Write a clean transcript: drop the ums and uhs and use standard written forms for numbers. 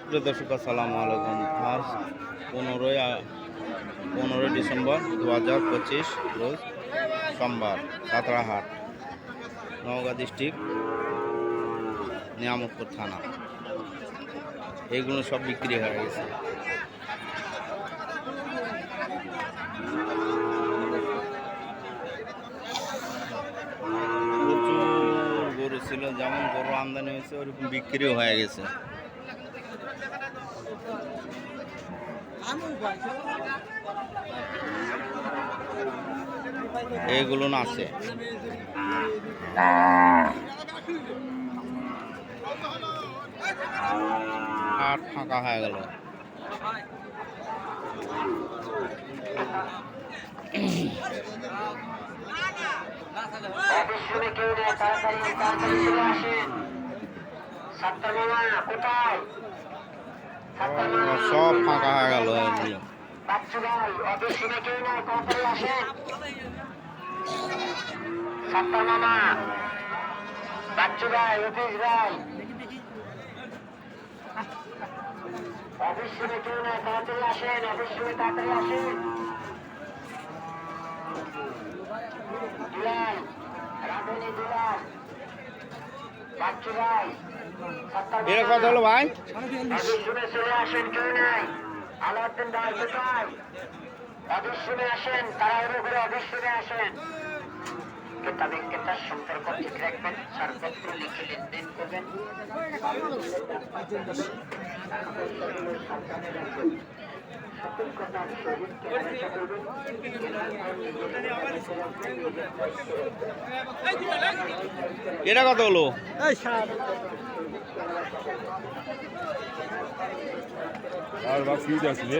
প্রিয় দর্শক আসসালামু আলাইকুম। আজ 15 ডিসেম্বর 2025 রোজ সোমবার, সাঁতরাহাট, নওগাঁ ডিস্ট্রিক্ট, নিয়ামতপুর থানা। এইগুলো সব বিক্রি হয়ে গেছে। প্রচুর গরু ছিল, যেমন গরু আমদানি হয়েছে ওরকম বিক্রিও হয়ে গেছে। এইগুলো না আছে, হাট ফাঁকা হয়ে গেল। সব ফাঁকা হয়ে গেল। অবশ্যই কেউ না তাড়াতাড়ি আসেন, অবশ্যই তাড়াতাড়ি আসেন। দুলাল, রাধুনি দুলাল, বাচ্চু ভাই, এর কথা হলো ভাই, অবশ্যই চলে আসেন, কেউ নাই। আলাউদ্দিন ভাই কোথায়? অবশ্যই আসেন, তাড়াহুড়ো করে অবশ্যই আসেন। তবে ক্রেতার সম্পর্ক ঠিক রাখবেন, ছাড়পত্র লিখে লেনদেন করবেন। এটা কত হলো? আর বাস কি যাচ্ছে?